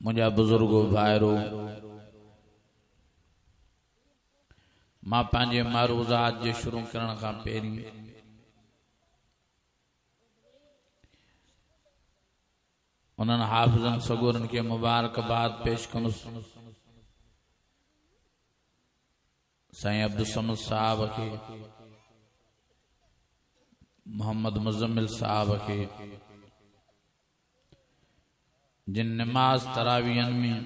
मुझा बुजुर्गो भाइरो मां पंहिंजे मारूज़ात जे शुरू करण खां पहिरीं उन्हनि हाफ़िज़नि सगोरनि खे मुबारकबाद पेश कंदुसि साईं अब्दुल समद साहब खे मोहम्मद मुज़म्मिल साहब खे जिन नमाज तरावियन में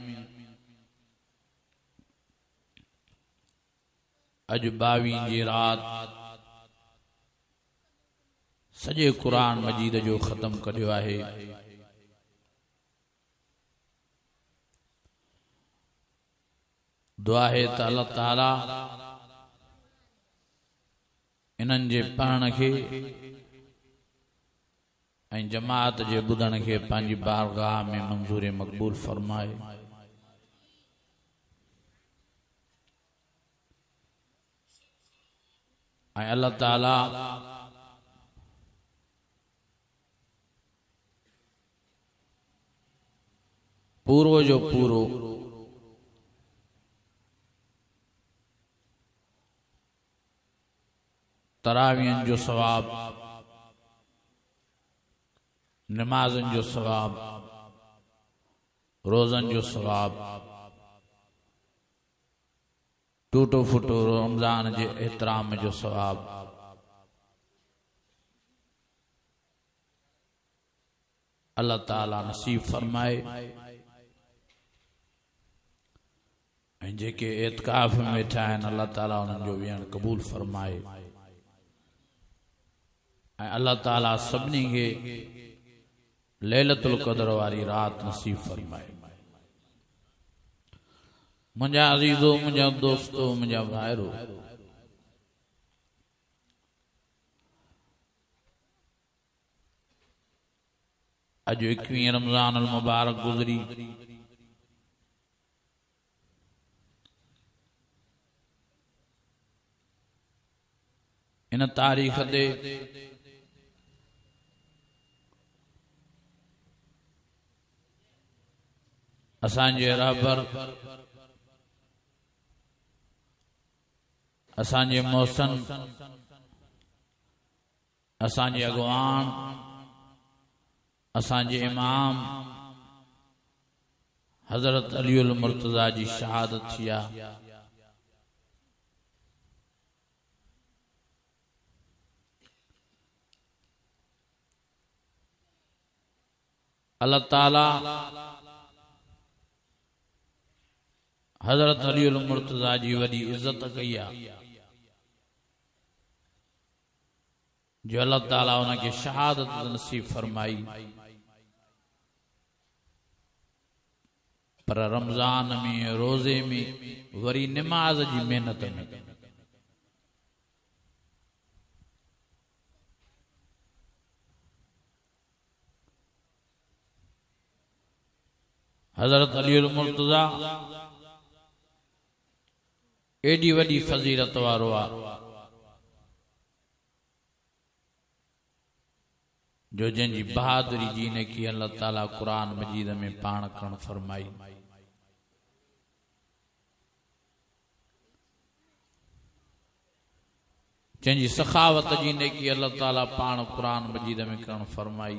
अज 22 जी रात सजे कुरान मजीद जो खत्म करियो आहे दुआ है त अल्लाह ताला इन्हनि जे पढ़ण खे ऐं जमात जे ॿुधण खे पंहिंजी बारगाह में मंज़ूर मक़बूल फरमाए ऐं अल्लाह ताला पूरो जो पूरो तरावियन जो सवाब नमाजन जो सवाब रोजन जो सवाब टूटो फूटो रमजान जे एहतराम जो सवाब अल्लाह ताला नसीब फरमाए जेके एतकाफ में वेठा आहिनि अल्लाह ताला उन्हनि जो विहण क़बूल फरमाए। अल्लाह ताला सभिनी खे लैलतुल क़द्र वारी रात नसीब फरमाए। मुंहिंजा अज़ीज़ो, मुंहिंजा दोस्तो, मुंहिंजा भाइरो, अज 21 रमज़ान अल मुबारक गुज़री। इन तारीख़ ते असांजे रहबर, असांजे मौसन, असांजे अगवान, असांजे इमाम हज़रत अलीउल मुर्तज़ा जी शहादत थी आहे। अल्लाह ताला हज़रत अलीउल मुर्तज़ा जी वॾी इज़्ज़त कई आहे, जो अल्लाह ताला उनखे शहादत नसीब फरमाई। पर रमज़ान में, रोज़े में, वरी निमाज़ जी मेहनत में। हज़रत अलीउल मुर्तज़ा एडी वडी फजीलत वारो आहे जो जंहिंजी बहादुरी जी ने की अल्लाह ताला कुरान मजीद में पाण करण फरमाई। जंहिंजी सखावत जी ने की अल्लाह ताला पाण कुरान मजीद में करण फरमाई।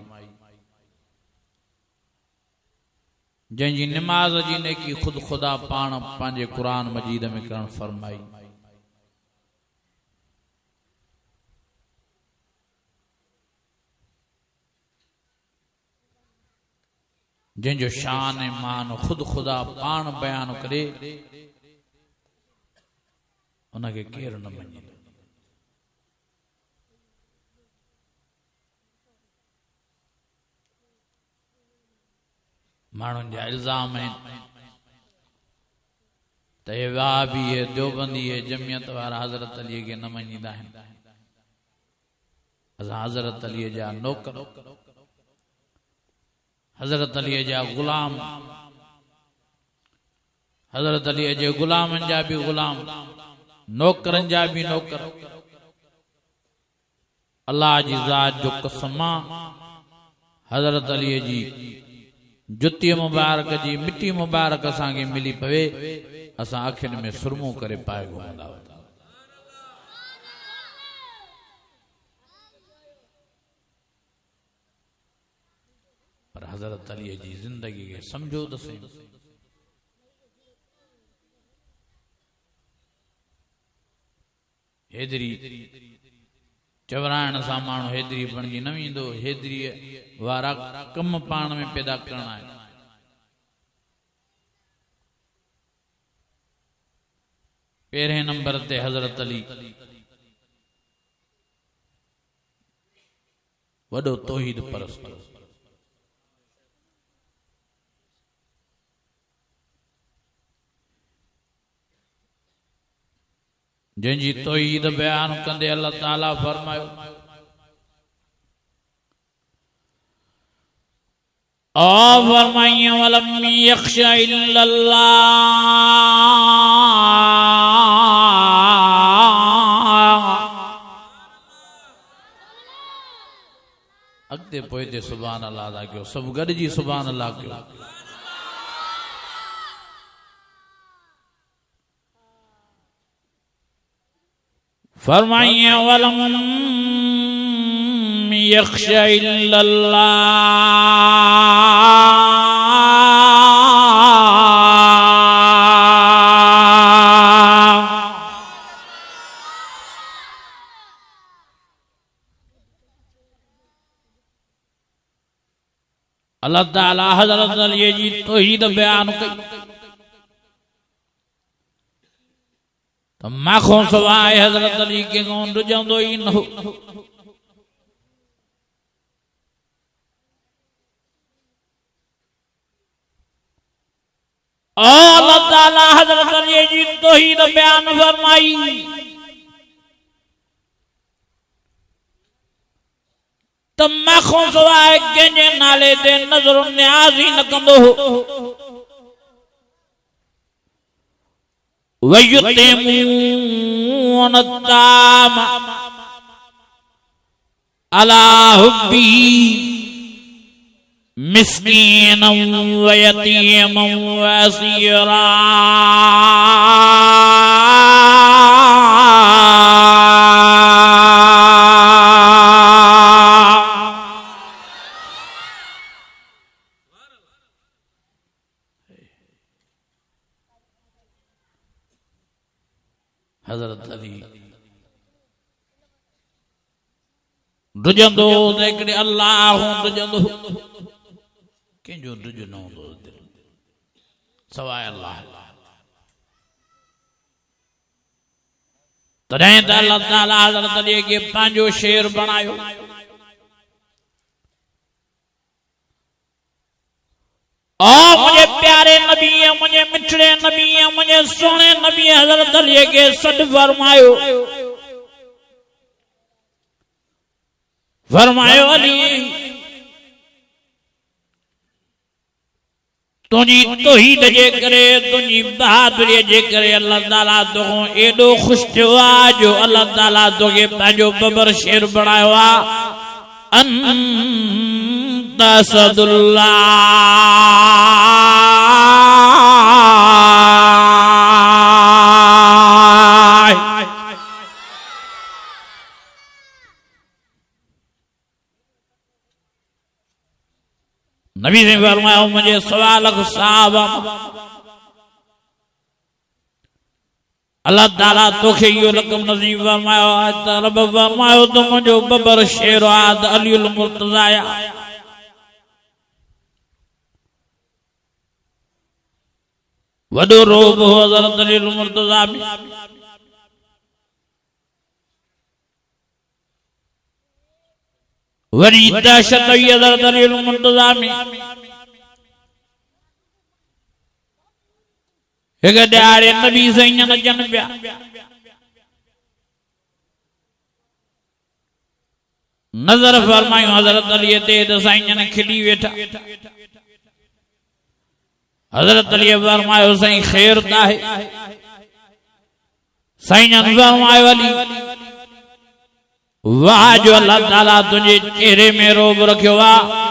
जंहिंजी निमाज जी ने की खुद खुदा पाण पंहिंजे कुरान मजीद में करण फरमाई। जंहिंजो शान मान खुद खुदा पाण बयान करे, उनखे केरु न मञे। माण्हुनि जा इल्ज़ाम आहिनि त हे वहाबी, हे देवबंदी, हे जमियत वारा हज़रत अलीअ खे न मञींदा आहिनि। असां हज़रत अलीअ जा नौकर, हज़रत अलीअ जा गुलाम, हज़रत अलीअ जे गुलामनि जा भी गुलाम, नौकरनि जा भी नौकर। अल्लाह जी ज़ात जो कसम, हज़रत अलीअ जी जुती मुबारक जी मिट्टी मुबारक असांखे मिली पवे, असां अखियुनि में सुरमो करे पाए घुमंदा। पर हज़रत अलीअ जी ज़िंदगी खे समझो त सही। हेदरी चवराइण सां माण्हू हेदरी बणिजी न वेंदो। हेदरी वारा कम पाण में पैदा करणा आहे। पहिरें नंबर ते हज़रत अली वॾो तौहीद परस्त, जंहिंजी तौहीद बयान कंदे अल्लाह ताला फरमायो, फरमाइयो वलम यख्शा इल्लल्लाह। अॻिते पोइते सुभान अल्लाह अदा कयो, सभु गॾिजी सुभान अल्लाह कयो। फरमाइए वलम यख्शा इल्लल्लाह। अल्लाह ताला हज़रत अली जी तौहीद बयान कई तो माखों सवाए हज़रत अली के कौन रुझंदो ही न हो। अल्लाह ताला हजरत अली जी तौहीद बयान फरमाई त मखो सवाए कंहिंजे नाले ते नज़र न्याज़ ही न कंदो वयुतिमून ताम अला हुब्बी मिस्कीनम व यतीमम व असीरा हजरत अली रुजंदो हिकिड़े अल्लाह रुजंदो कंहिंजो रुज न हूंदो दिल सवाइ अल्लाह तॾहिं त अल्लाह ताला हज़रत अली खे पंहिंजो शेर बणायो ओ मुझे प्यारे नबी मुझे मिठड़े नबी मुझे सोने नबी हज़रत अली खे सॾु फरमायो अली तुझी तौहीद जे करे तुझी बहादुरी जे करे अल्लाह ताला तोखो एडो खुश थियो आहे जो अल्लाह ताला तोखे पंहिंजो बबर शेर बणायो आहे अंत असदुल्लाह नबी ने फरमाया मुझे सवाल साहब अल्लाह ताला तोखे यो रकम नसीब फरमायो त रब फरमायो तो मुझो बबर शेर आद अलीउल मुर्तजा वडो रोब हज़रत अलीउल मुर्तजा में वरी दहशत हज़रत अलीउल मुर्तजा में एक ॾियारे नबी साईं नचन पिया नज़र फरमायूं हज़रत अली ते त साईं खिली वेठा हज़रत अली फरमायो साईं ख़ैर त आहे साईं फरमायो अली वाह जो अल्लाह ताला तुझे चेहरे में रोब रखियो आहे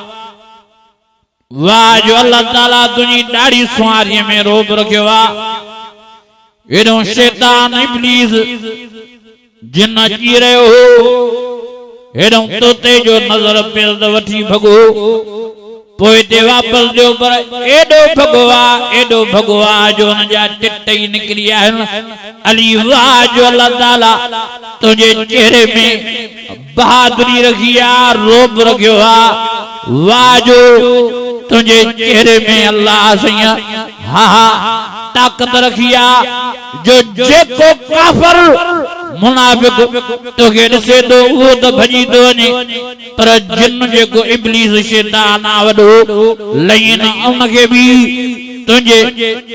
वाह जो अल्लाह ताला तुझी ॾाढ़ी सुवारीअ में रोब रखियो आहे एॾो शैतान इब्लीस जिन अची रहियो हो एॾो तोते जो नज़र पियो त वठी भॻो पोइ ते वापसि ॾियो पर एॾो भॻो आहे जो हुन जा टिट ई निकिरी आहिनि अली वाह जो अल्लाह ताला तुझे चेहरे में बहादुरी रखी आहे रोब रखियो आहे वाह जो तुझे चेहरे में अल्लाह सैया हा ताकत रखी आहे जो जेको काफर मुनाफिक तोखे ॾिसे थो उहो त भॼी थो वञे पर जिन जेको इब्लीस शैतान आहे वॾो लईन उनखे बि तुझे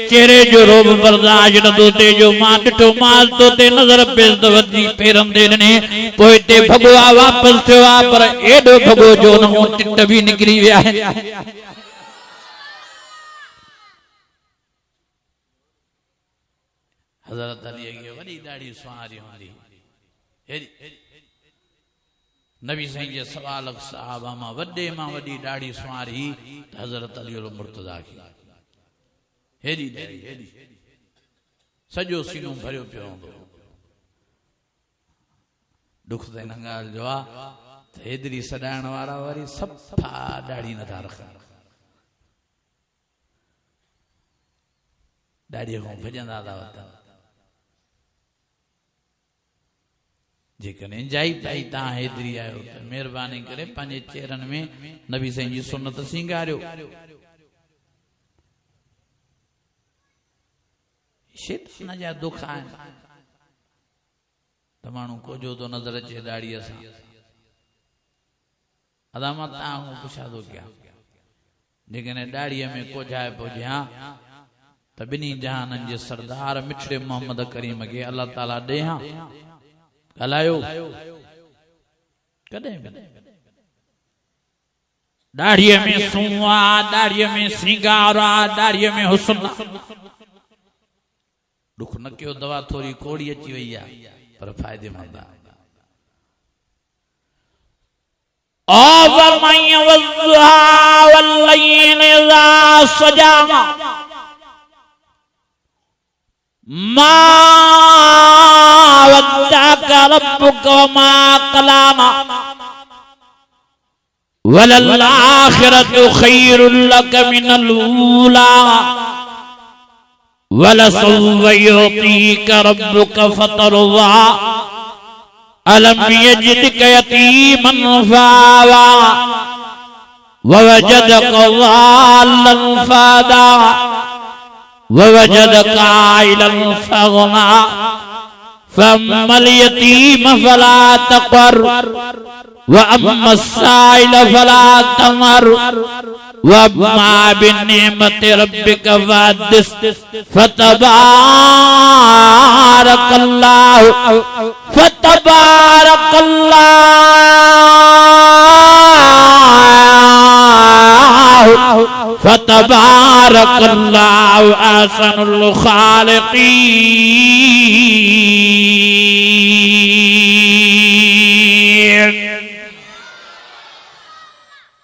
चेहरे जो रोब बर्दाश्त नथो थिए जो मां ॾिठो मां तो ते नज़र पेस त वधी पेरनि ते ॾिने पोइ हिते भॻो आहे वापसि थियो आहे पर एॾो भॻो जो हुन मां टिट बि निकिरी विया आहिनि हज़रत अली खे वॾी ॾाढी सुवारी हूंदी नबी साईं जे सवाल साहबा मां वॾे मां वॾी ॾाढी सुवारी हज़रत अलीउल मुर्तज़ा खे हेॾी सॼो सीनो भरियो पियो हूंदो दुख त हिन ॻाल्हि जो आहे त हेतिरी सॾाइण वारा वरी सफ़ा ॾाढ़ी नथा रखनि ॾाढ़ीअ खां भॼंदा था वठनि जेकॾहिं जाई पाई तव्हां हेतिरी आहियो त महिरबानी करे पंहिंजे चेहरनि में नबी साईं जी सुन्नत सिंगारियो शैतान जा दुख आहिनि त माण्हू कोजो थो नज़र अचे ॾाढ़ीअ सां अदा मां तव्हां पुछा थो कयां जेकॾहिं ॾाढ़ीअ में कोझाए पोइ हा त बिनी जहाननि जे सरदार मिठड़े मोहम्मद करीम के अल्लाह ताला ॾेहां ॻाल्हायो कॾहिं दाढ़ीअ में सूंह आहे, दाढ़ीअ में सिंगार आहे, दाढ़ीअ में हुस्न। दुख न कयो, दवा थोड़ी कोड़ी अची वई आहे पर फ़ाइदेमंद आहे। मा वद्दाक रब्बुक वमा क़लामा वलल आखिरतु खैरुल लक मिनल ऊला वलसौफ युतीक रब्बुक फतरवा अलम यजिदक यतीमन फावा ववजदक ज़ाल्लन फदा ववजदक आइलन फगना फअम्मल यतीम फला तक़हर वअम्मा साइल फला तमर वअम्मा बिनिअमति रब्बिक फहद्दिस फतबारकल्लाहु फतबारकल्लाहु अहसनुल खालिकीन।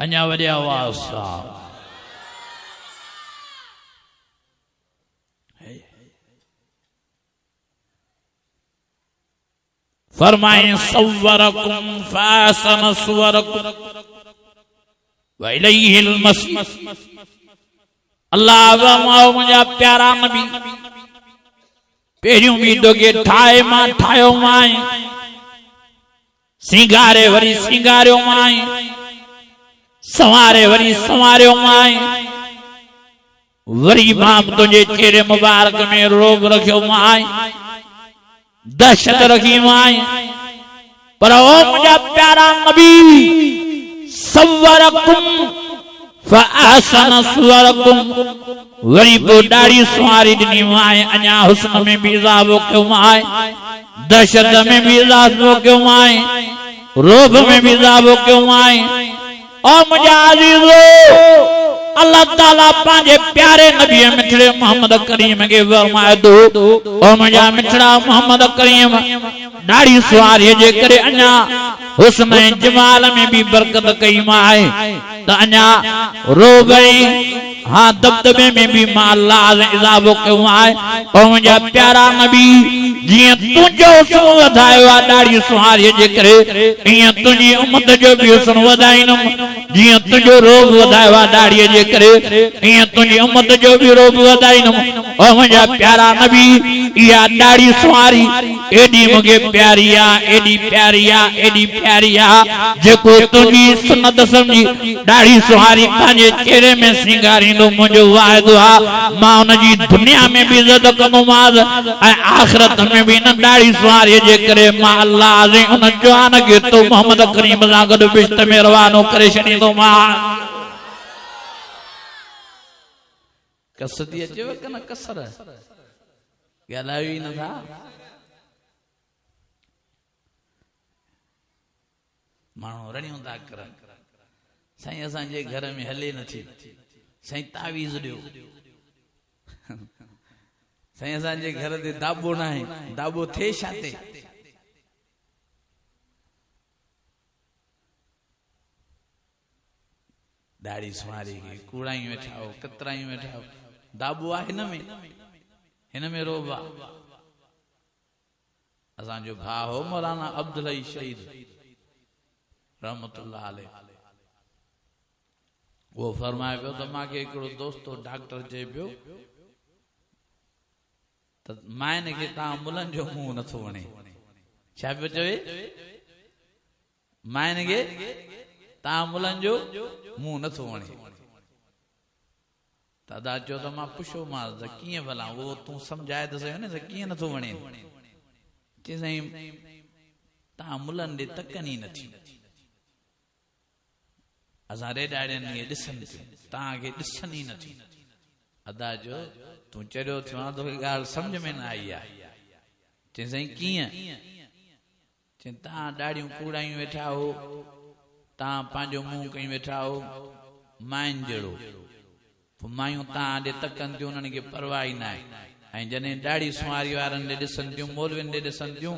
अञा वॾे आवाज़ सां फरमाए सव्वरकुम फअहसन सुवरकुम व इलैहिल मसीह। अल्लाह मुंहिंजा प्यारा नबी पहिरियों बि दोगे ठाहे मां ठाहियो मां, सिंगारे वरी सिंगारियो मां, संवारे वरी संवारियो मां, वरी मां तुझे चेहरे मुबारक में रोब रखियो मां, दहशत रखी मां। पर ओ मुंहिंजा प्यारा नबी सव्वरकुम फअहसन सुवरकुम, वरी पोइ ॾाढ़ी सुवारी ॾिनी मां, अञा हुस्न में बि इज़ाफ़ो कयो मां, दहशत में भी इज़ाफ़ो क्यों आए, रोब में भी इज़ाफ़ो क्यों आए। और मुझे अज़ीज़ो अल्लाह ताला पांजे प्यारे नबी मिठड़े मोहम्मद करीम के फरमाए दो, और मुझे मिठड़ा मोहम्मद करीम दाढ़ी सुवारी जे करे अञा हुस्न जमाल में भी बरकत कई माए, तो अञा रोब हाँ दबदबे में भी मालाज इज़ाफ़ो क्यों आए। और मुझे प्यारा नबी जिया तुझो हुस्न वधायो आ दाढ़ी सुवारी जे करे, इया तुझी उम्मत जो भी हुस्न वधाइनम। जिया तुझो रोब वधायो आ दाढ़ी जे करे, इया तुझी उम्मत जो भी रोब वधाइनम। और मुझे प्यारा नबी या दाढ़ी सुवारी एडी मुझे प्यारी आ, एडी प्यारी आ, एडी प्यारी आ, जेको तुझी सुन्नत समझी दाढ़ी सुवारी पांजे चेहरे में सिंगारी नो मुझे वायदो आ, मां उन जी दुनिया में भी इज्जत कंदोमास, आखिरत में भी न दाढ़ी सुवारी जे करे मां अल्लाह जे उन जवान के तो मोहम्मद करीम सां गॾु बिश्त में रवानो करे छॾींदो मां। कसदी अचेव कि न कसर ॻाल्हायो ई नथा। माण्हू रड़ियूं था करनि, साईं असांजे घर में हले नथी, साईं तावीज़ ॾियो, साईं असांजे घर ते दाबो न आहे, दाबो थे छा ते। दाढ़ी सुवारी के कूड़ाई वेठा हो, कतराई वेठा हो, दाबो आहे हिन में रोब आहे। असांजो भाउ हो मौलाना अब्दुल हई शहीद रहमतुल्लाह अलैह, वो फरमाए पियो त मांखे हिकिड़ो दोस्त डॉक्टर चए पियो त माइनि खे तव्हां मुलनि जो मुंहुं नथो वणे। छा पियो चवे? माइनि खे तव्हां मुलनि जो मुंहुं नथो वणे। दादा चयो त मां पुछो मां त कीअं भला, वो तूं सम्झाए त सही न त कीअं नथो वणे। चई साईं तव्हां मुलनि ॾे तकनि ई नथी, असां रेडाड़ियनि खे ॾिसनि पियूं, तव्हांखे ॾिसनि ई नथी। अदा जो तू चरियो थियो तो गाल समझ में न आई है चे सही किया चे ता दाड़ियों कूड़ायूं वेठा हो ता पांजो मुंह कई वेठा हो माइन जड़ो मायूं ता दे तकन थियूं उन्हनि खे परवाह ई न आहे ऐं जॾहिं दाढ़ी सुवारी वारनि ॾे ॾिसनि थियूं मौलवियुनि ॾे ॾिसनि थियूं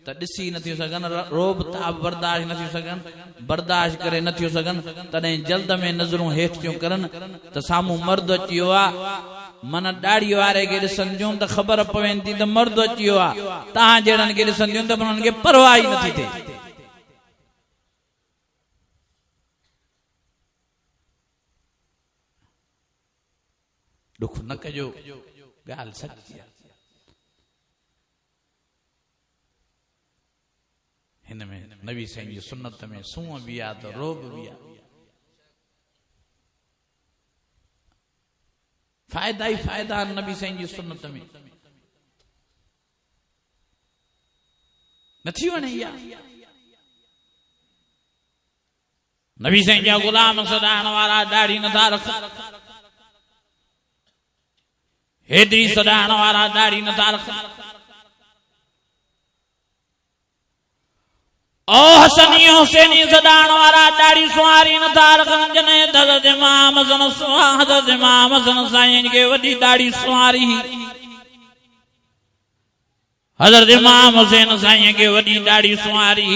त ॾिसी नथियूं सघनि रोब ताब बर्दाश्त नथियूं सघनि बर्दाश्त करे नथियूं सघनि तॾहिं जल्द में नज़रूं हेठि थियूं करनि त साम्हूं मर्द अची वियो आहे मन दाढ़ी वारे खे ॾिसनि थियूं त ख़बर पवनि थी त मर्द अची वियो आहे तव्हां जहिड़नि खे ॾिसनि थियूं त उन्हनि खे परवाह ई नथी थिए दुख न कजो गाल सच्ची आहे हिन में नबी साईं जी सुन्नत में सूंहं बि आहे त रोब बि आहे फ़ाइदा ई फ़ाइदा आहिनि नबी साईं जी सुन्नत में नथी वणे इहा नबी साईं जा ग़ुलाम सदाइण वारा दाढ़ी नथा रखनि हेदरी सदाइण वारा दाढ़ी नथा रखनि ओ हसनी हुसैनी सदाइण वारा दाढ़ी सुवारी नथा रखनि जने हज़रत इमाम हसन साईं खे वॾी दाढ़ी सुवारी हज़रत इमाम हुसैन साईं खे वॾी दाढ़ी सुवारी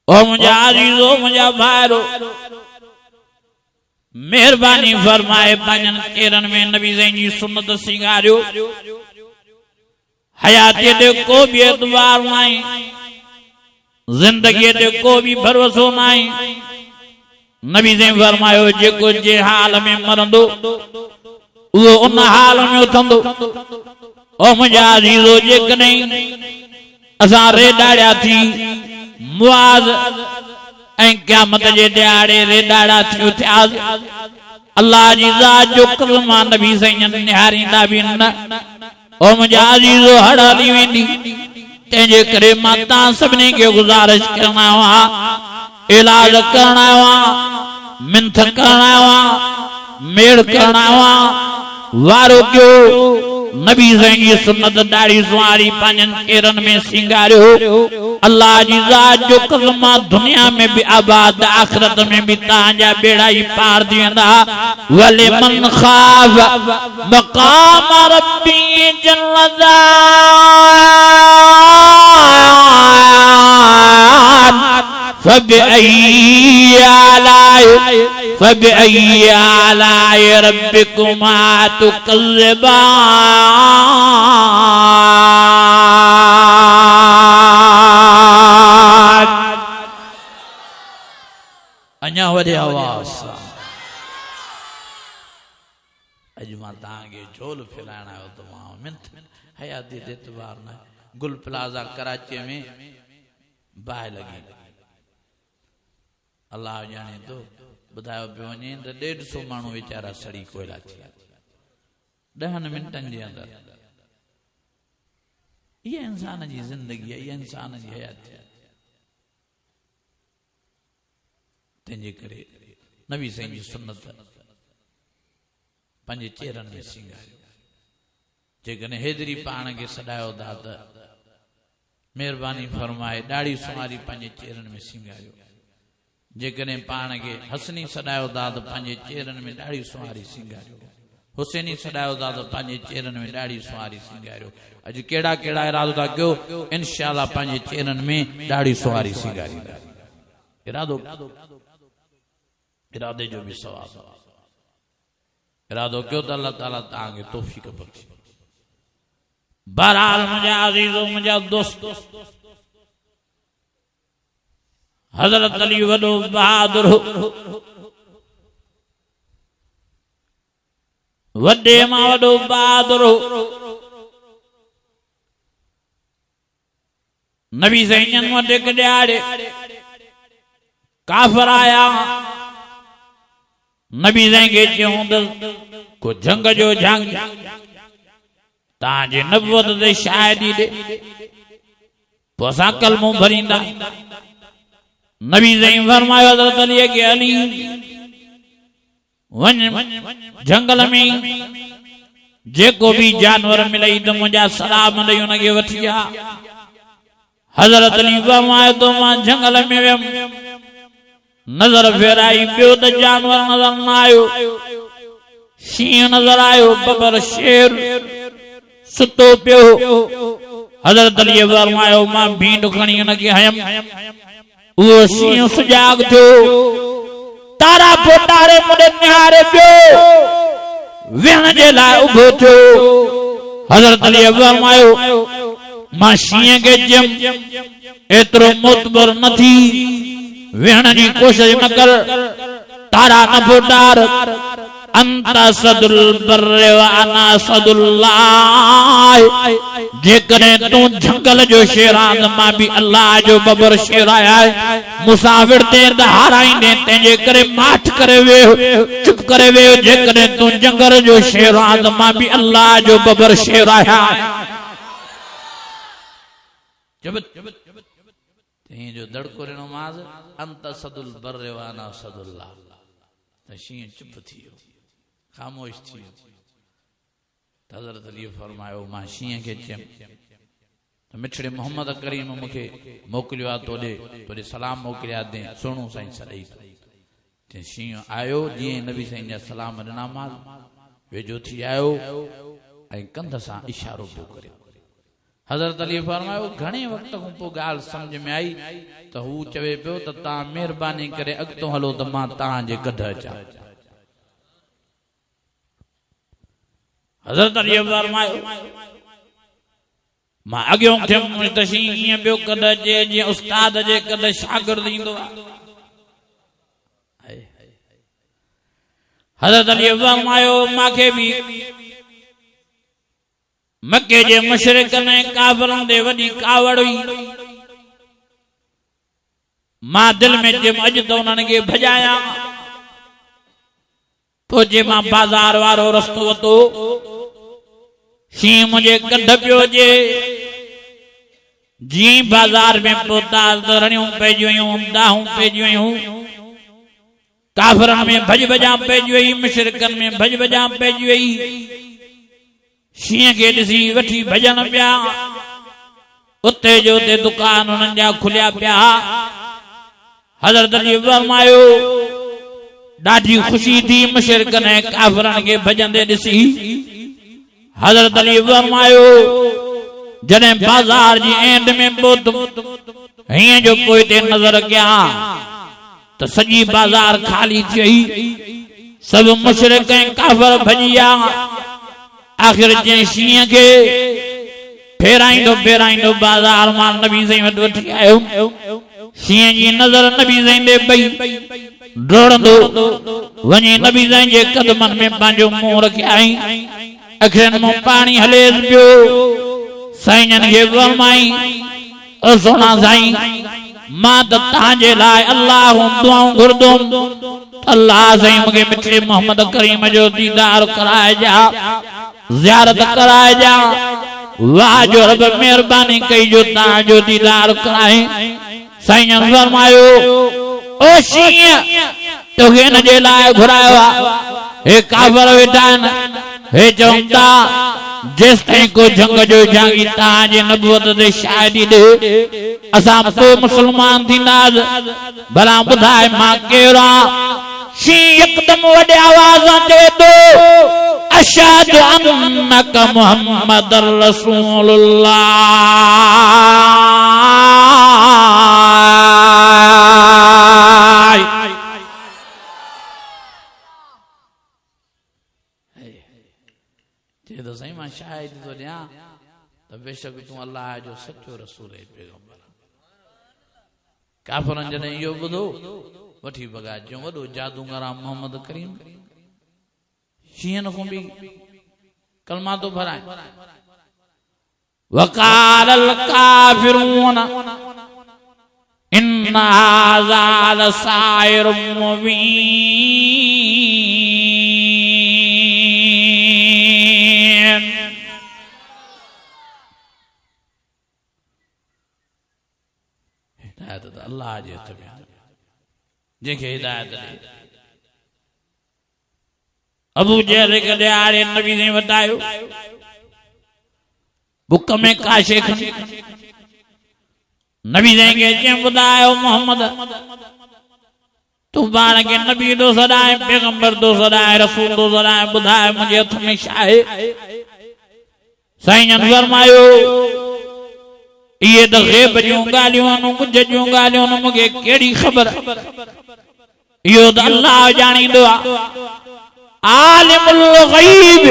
ओ मुंहिंजा अज़ीज़ो मुंहिंजा भाइरो मेहरबानी फरमाए पंहिंजनि चेहरनि में नबी साईं जी सुन्नत सिंगारियो हयातीअ ते को बि एतबार न आहे ज़िंदगीअ ते को बि भरोसो न आहे नबी साईं फरमायो जेको जे हाल में मरंदो उहो उन हाल में उथंदो ओ मुंहिंजा अज़ीज़ो जेकॾहिं असां रेडाड़िया थी मुआज़ ऐं क़यामत जे ॾियारे रेडाड़ा थियो थियासीं अल्लाह जी ज़ात जो कसम आहे नबी साईं निहारींदा बि न ओ मुंहिंजा अज़ीज़ो हड़ हली वेंदी तंहिंजे करे मां तव्हां सभिनी खे गुज़ारिश करण आयो आहियां इलाज करण आयो आहियां मिंथ करण आयो आहियां मेड़ करण आयो आहियां वारो कयो नबी साईं जी सुन्नत दाढ़ी सुवारी पंहिंजनि चेहरनि में सिंगारियो अल्लाह जी ज़ात जो कसम आहे दुनिया में भी आबाद आखिरत में भी तव्हांजा बेड़ा ई पार थी वेंदा वले मन ख़ाफ मक़ाम रब्बी जल्लज़ात फबिअय्यि आलाइ रब्बिकुमा तुकज़्ज़िबान अञा वॾे आवाज़ सां अॼु मां तव्हांखे झोल फैलाइण आयो त मां मिंथ हयाती ते एतबार न गुल प्लाज़ा कराचीअ में बाहि लॻी अल्लाह ॼाणे थो ॿुधायो पियो वञे त 150 माण्हू वीचारा सड़ी कोयला थिया 10 मिंटनि जे अंदरि इहा इंसान जी ज़िंदगी आहे इहा इंसान जी हयाती आहे तंहिंजे करे नबी साईं जी सुन्नत पंहिंजे चेहरनि में सिंगारियो जेकॾहिं हेदरी पाण खे सॾायो था त महिरबानी फरमाए दाढ़ी सुवारी पंहिंजे चेहरनि में सिंगारियो जेकॾहिं पाण खे हसनी सॾायो था त पंहिंजे चेहरनि में दाढ़ी सुवारी सिंगारियो हुसैनी सॾायो था त पंहिंजे चेहरनि में दाढ़ी सुवारी सिंगारियो अॼु कहिड़ा कहिड़ा इरादो था कयो इंशाअल्लाह पंहिंजे चेहरनि में दाढ़ी सुवारी सिंगारींदा इरादे जो भी सवाब इरादो कयो त अल्लाह ताला तव्हांखे तौफीक बख़्शे बहरहाल मुंहिंजा अज़ीज़ो मुंहिंजा दोस्त हज़रत अली वॾो बहादुर वॾे मां वॾो बहादुर नबी साईं वटि हिकु ॾियारे काफ़िर आया नबी साईं खे चयूं त को जंग जो जंग तव्हांजे नबूवत ते शाहिदी ॾे पोइ असां कलमो भरींदा नबी साईं फरमायो हज़रत अलीअ खे अली वन जंगल में जेको भी जानवर मिलई तो मुझा सलाम ॾेई उनखे वठी आ। हज़रत अली फरमाए तो मां जंगल में वियम, नजर फेराई पियो त जानवर नजर न आयो, शींह नजर आयो, बबर शेर सुतो पियो। हज़रत अली फरमायो मां भींड खणी उनखे हयम, उहो शींह सुजाग थियो, तारा फोटारे मुंडे निहारे पियो, वेहण जे लाइ उभो थियो। हज़रत अली फरमायो मां शींह खे चयम एतिरो मोतबर न थी, वेहण जी कोशिश न कर, तारा न फोटार, अंत सदुल बर्रे व अना सदुल्लाह। जेकॾहिं तूं जंगल जो शेर आहीं त मां बि अल्लाह जो बबर शेर आया आहे। मुसाफ़िर ते हाराईंदे तंहिंजे करे माठ करे वेहो, चुप करे वेहो। जेकॾहिं तूं जंगल जो शेर आहीं त मां बि अल्लाह जो बबर शेर आया आहे। जो दड़को ॾिनो माज़ अंत सदुल बर्रे व अना सदुल्लाह, त शींह चुप थी वियो, खामोश थी वियो। हज़रत अली फरमायो मां शींह खे चयमि त मिठड़े मोहम्मद करीम मूंखे मोकिलियो आहे, तोॾे सलाम मोकिलिया दे, सुहिणो साईं सॾई ते शींह आयो। जीअं नबी साईं जा सलाम ॾिना माल वेझो थी आयो ऐं कंध सां इशारो पियो करे। हज़रत अली फरमायो घणे वक़्त खां पोइ ॻाल्हि सम्झ में आई त हू चवे पियो त तव्हां महिरबानी करे अॻितो हलो त मां तव्हांजे गॾु अचां। हज़रत अली फरमायो मां अॻियों थियुमि त शींह ईअं पियो कॾ अचे जीअं उस्ताद जे कॾ शागिर्द ईंदो आहे। हज़रत अली फरमायो मूंखे बि मके जे मुशरिक ने काफ़िरनि ते वॾी कावड़ हुई। मां दिल में चयुमि अॼु त उन्हनि खे भॼायां। पोइ जे मां बाज़ार वारो रस्तो वरितो, शींह मुंहिंजे कढ पियो अचे। जीअं बाज़ार में पहुता त रड़ियूं पइजी वियूं, दाहूं पइजी वियूं, काफ़िरनि में भॼ भॼा पइजी वई, मुशरिकनि में भॼ भॼा पइजी वई। शींह खे ॾिसी वठी भॼन पिया, उते जो उते दुकान उन्हनि जा खुलिया पिया। हज़रत अली फरमायो ॾाढी ख़ुशी थी मुशरिकनि ऐं काफ़िरनि खे भॼंदे ॾिसी। हज़रत अली फरमायो जॾहिं बाज़ार जी एंड में पहुतुम, हीअं जो पोइ ते नज़र कयां त सॼी बाज़ार ख़ाली थी वई, सभु मुशरिक ऐं काफ़िर भॼी विया। आख़िर जंहिं शींह खे फेराईंदो फेराईंदो बाज़ार मां नबी साईं वटि वठी आयो। शींह जी नज़र नबी साईं ॾे पई, डोड़ंदो वञी नबी साईं जे कदमनि में पंहिंजो मुंहुं रखियाई, अखियुनि मां पाणी हलेसि पियो। साईंजन खे फरमाई ओ सोना साईं मां त तव्हांजे लाइ अल्लाह दुआऊं घुरदुमि, अल्लाह साईं मूंखे मिठड़े मोहम्मद करीम जो दीदार कराइजा, ज़ियारत कराइजा। वाह जो रब महिरबानी कई जो तव्हांजो दीदार कराए। साईं जन फरमायो ओ शींह तोखे हिन जे लाइ घुरायो आहे, हे काफ़िर वेठा आहिनि, हे चवनि था जेसि ताईं को जंग जो जांगी तव्हांजे नबूवत ते शाहिदी ॾे असां पोइ मुस्लमान थींदासीं। भला ॿुधाए मां केरु आहियां? शींह यकदम वॾे आवाज़ सां चए थो अशहदु अन्नक मुहम्मद रसूलुल्लाह। चए तो साईं मां शाहिदी थो ॾियां त बेशक तूं अल्लाह जो सचो रसूल ऐं पैगंबर। काफ़िरनि जॾहिं इहो ॿुधो वठी भॻा चयूं वॾो जादूगर आहे मोहम्मद करीम, शींहनि खां बि कलमा थो भराए। वक़ालल काफ़िरून इन हाज़ा लसाहिरुम मुबीन। हिदायत अल्लाह जे हथ में, जंहिंखे हिदायत ॾे अबू जहल के ॾियारे नबी ने बतायो बुक में का शेख नबी ने के बतायो मोहम्मद तू बाण के नबी दो सदाए पैगंबर दो सदाए रसूल दो सदाए बुधाए मुझे हथ में शाहे साईं फरमायो ये तो गैब जूं ॻाल्हियूं कुछ जूं ॻाल्हियूं मूंखे कहिड़ी ख़बर इहो त अल्लाह ॼाणींदो आहे आलिमुल ग़ैब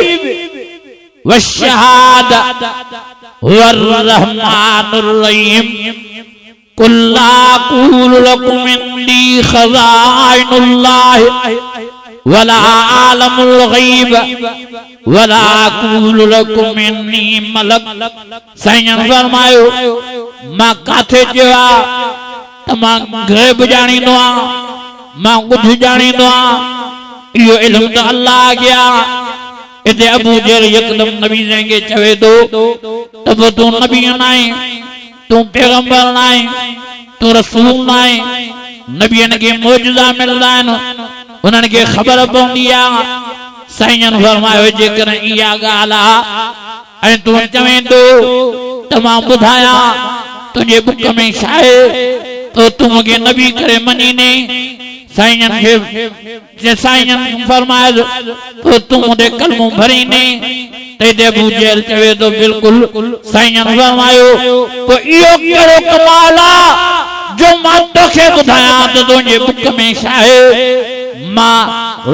वश्शहादा हुवर रहमानुर रहीम कुल ला अक़ूलु लकुम इंदी ख़ज़ाइनुल्लाह वला आलमुल ग़ैब वला अक़ूलु लकुम इन्नी मलक साईं फरमायो मां काथे चयो त मां ग़ैब ॼाणींदो आहियां मां कुझु ॼाणींदो आहियां इहो इल्मु त अल्लाह गया इते अबू जहल यकदम नबी जंहिंखे चवे थो त पोइ तूं नबी न आहीं तूं पैगंबर न आहीं तूं रसूल न आहीं नबियनि खे मौजज़ा मिलंदा आहिनि उन्हनि खे ख़बर पवंदी आहे साईं फरमायो जेकर इहा ॻाल्हि आहे ऐं तूं चवें थो त मां ॿुधायां तुंहिंजे बुक में छा आहे तो तूं मूंखे नबी करे मञीने साईं फरमायो तो तूं मुझे कलमो भरीने तेरे अबू जहल चवे तो बिल्कुल साईं फरमायो तो इहो कहिड़ो कमाल आहे जो मां तोखे ॿुधायां त तुंहिंजे बुक में छा आहे मां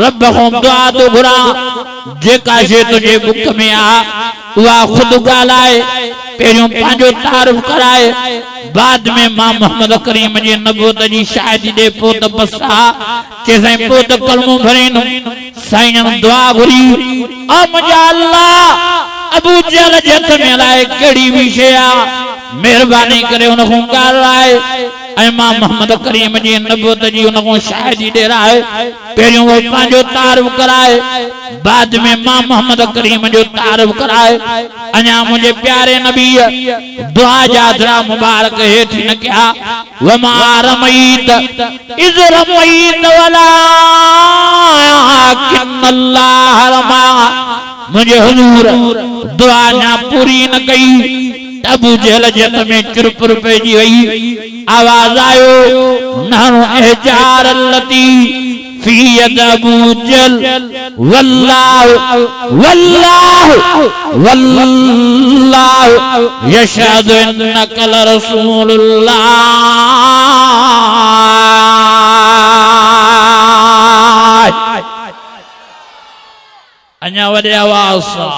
रब खां दुआ थो घुरां जेका शइ तुंहिंजे बुक में आहे उहा ख़ुदि ॻाल्हाए पहिरियों पंहिंजो तारीफ़ कराए बाद में मां मोहम्मद करीम जी नबूवत जी शाहिदी दे पोइ त बस के साईं पोइ त कलमो भरींदो साईं दुआ घुरी आ मुंहिंजा अल्लाह अबू जहल जे हथ में अलाए कहिड़ी बि शइ आहे महिरबानी करे उन खां ॻाल्हाए ऐं मां मोहम्मद करीम जी नबूवत जी उन खां शाहिदी ॾिराए पहिरियों वो पंहिंजो तारीफ़ कराए बाद में मां मोहम्मद करीम जो तारीफ़ कराए अञा मुझे प्यारे नबी दुआ जादरा मुबारक हेठि न कया वमा रमईत इज़ रमईत वलाकिन्नल्लाह रमा मुझे हुजूर दुआ ना पूरी न कई अबू जहल जत में चुप पइजी वई आवाज आयो नहनु एजार लती फी यद अबू जहल वल्लाह वल्लाह वल्लाह यशहदु अन्नका रसूलुल्लाह अञा वॾे आवाज़ सां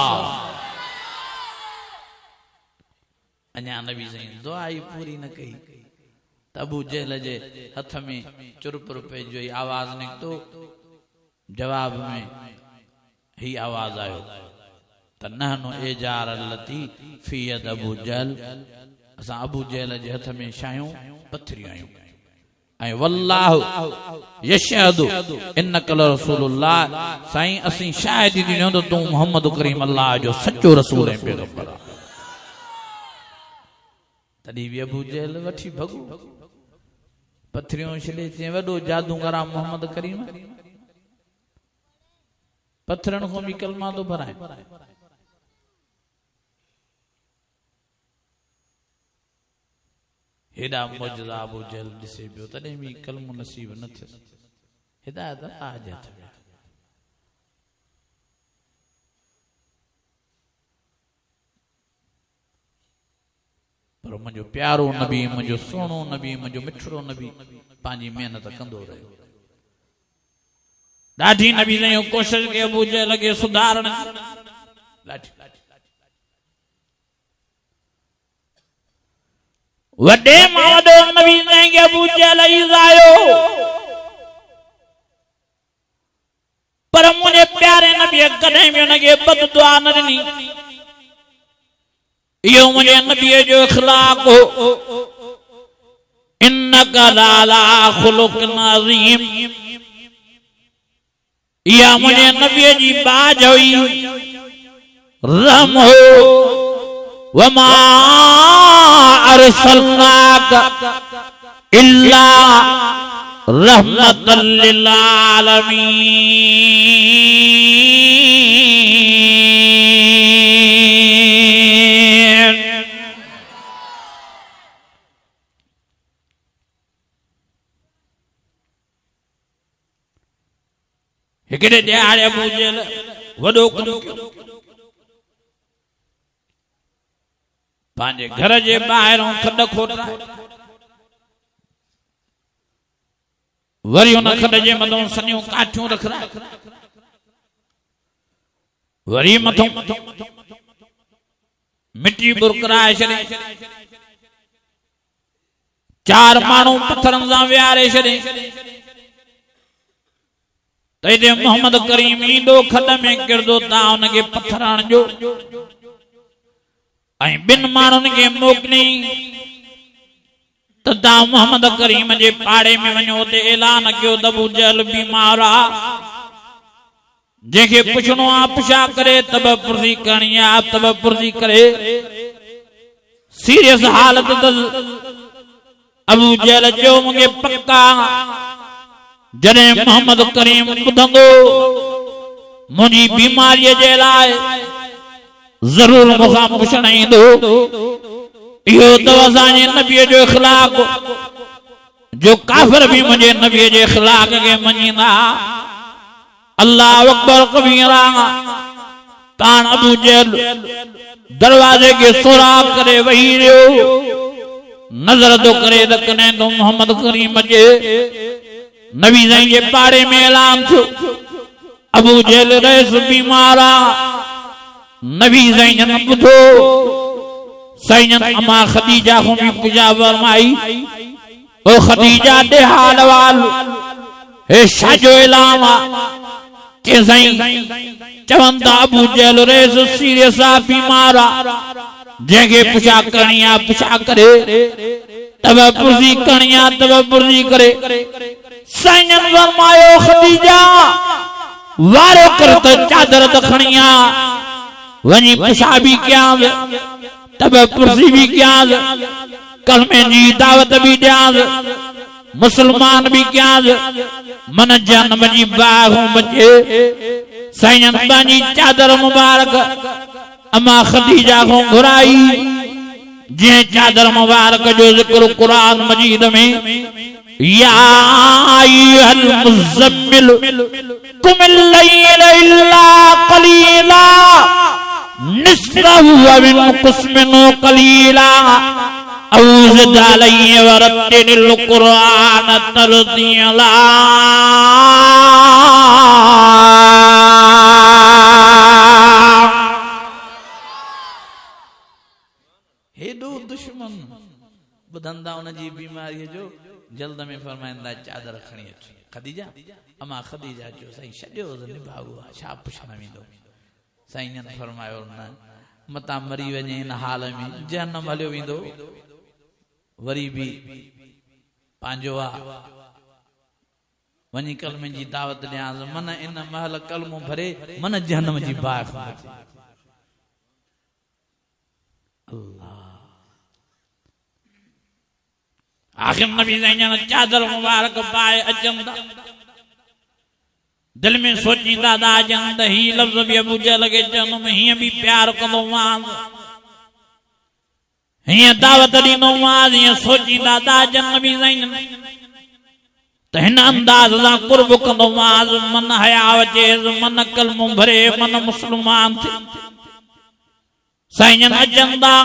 अञा नबी साईं दुआ ही पूरी न कई अबू जहल जे हथ में चुरपुर पइजी आवाज निकतो जवाब में ही आवाज आयो त नहनु एजार लती फी यद अबू जहल असां अबू जहल जे हथ में शायूं पथरियूं आयूं ऐं वल्लाह यशहदु इन्नका रसूलुल्लाह साईं असीं शाहिदी ॾियूं त तूं मोहम्मद करीम अल्लाह जो सच्चो रसूल ऐं पैगंबर तॾहिं बि अबू जहल वठी भॻो पथरियूं छॾे चई वॾो जादूगर आहे मोहम्मद करीम पत्थरनि खां बि कलमा थो भराए हेॾा मौजज़ा अबू जहल ॾिसे पियो तॾहिं बि कलमो नसीब न थियसि हिदायत अल्लाह जे हथ में पर मुझो प्यारो नबी मुझो सोनो नबी मुझो मिठड़ो नबी पांजी मेहनत कंदो रहियो ॾाढी नबी ने कोशिश के अबू जहल के सुधारण वॾे मां वॾो नबी ने के अबू जहल इज़ायो पर मुझे प्यारे नबी कदे भी उनके बद दुआ न ॾिनी यो मुझे नबी जो इखलाक हो इन्नका लाला खुलुक़िन अज़ीम या मुझे नबी जी बाज हुई रहम हो वमा अरसलनाक इल्ला रहमतल लिल आलमीन। हिकिड़े ॾियारे अबू जहल वॾो कमु कयो। पंहिंजे घर जे ॿाहिरों खॾ खोटाए, वरी उन खॾ जे मथां सनियूं काठियूं रखराए, वरी मथां मिटी बुरकराए छॾे, चार माण्हू पत्थरनि सां विहारे छॾे त हिते मोहम्मद करीम ईंदो, खॾ में किरंदो, तव्हां हुनखे पत्थर हणिजो ऐं ॿिनि माण्हुनि खे मोकिली त तव्हां मोहम्मद करीम जे पाड़े में वञो, हुते ऐलान कयो त अबू जहल बीमार आहे, जंहिंखे पुछणो आहे पुछा करे, तब पुरज़ी करणी आहे तब पुरज़ी करे, सीरियस हालत त अबू जहल जो मूंखे पक्का जॾहिं मोहम्मद करीम ॿुधंदो मुंहिंजी बीमारीअ जे लाइ ज़रूर मूंखां पुछण ईंदो। इहो त असांजे नबीअ जो इख़लाक़ जो काफ़िर बि मुंहिंजे नबीअ जे इख़लाक़ खे मञींदा। अल्लाह अकबर कबीरा। पाण अबू जहल दरवाजे के सुराख करे वही रहियो, नज़र तो करे त कॾहिं तो मोहम्मद करीम जे नबी साईं जे पाड़े में ऐलान थियो, अबू जहल रहिस बीमार आहे। नबी साईं जन ॿुधो, साईं जन अमा ख़दीजा खां बि पुछा फरमाई, ओ ख़दीजा ॾे हाल वाल, हे छा जो ऐलान आहे? के साईं चवनि था अबू जहल रहिस सीरियस आहे, बीमार आहे, जंहिंखे पुछा करणी आहे पुछा करे, तब पुरज़ी करणी आहे तब पुरज़ी करे। साईं जन फरमायो, ख़दीजा वारो कर त चादर त खणी आ, वञी पुछा बि कयांसि, तब पुरज़ी बि कयांसि, कलमे जी दावत बि ॾियांसि, मुसलमान बि कयांसि, मन जनम जी बाहूं बचे। साईं जन पंहिंजी चादर मुबारक अमा ख़दीजा खां घुराई, जंहिं चादर मुबारक जो ज़िक्र क़ुरान मजीद में या अय्युहल मुज़म्मिल कुमिल लैल इल्ला क़लीला निस्फ़हु व इन्क़ुस मिन्हु क़लीला औ ज़िद अलैहि वरत्तिलिल क़ुरआन तर्तीला। हेॾो दुश्मन ॿुधंदा उनजी बीमारीअ जो, जल्द में फरमाईंदा चादर खणी अच। ख़दीजा अमा ख़दीजा जो साईं छॾियो निभाऊ आहे, छा पुछण वेंदो? साईं जन फरमायो, न मता मरी वञे इन हाल में जहन्नम हलियो वेंदो, वरी बि पंहिंजो आहे, वञी कलमे जी दावत ॾियांसि, मन इन महल कलमो भरे, मन जहन्नम जी बाहि बचे। अल्लाह आखिर नबी साईं चादर मुबारक पाए अचनि था, दिल में सोचींदा था अचनि त ही लफ़्ज़ बि अबू जहल खे चवंदुमि, हीअं बि प्यार कंदो मांसि, हीअं दावत ॾींदो मांसि, हीअं सोचींदा था अचनि नबी साईं त हिन अंदाज़ सां कुर्ब कंदो मांसि, मन हया अचेसि, मन कलमो भरे, मन मुस्लमान थिए। साईं जन अचनि था,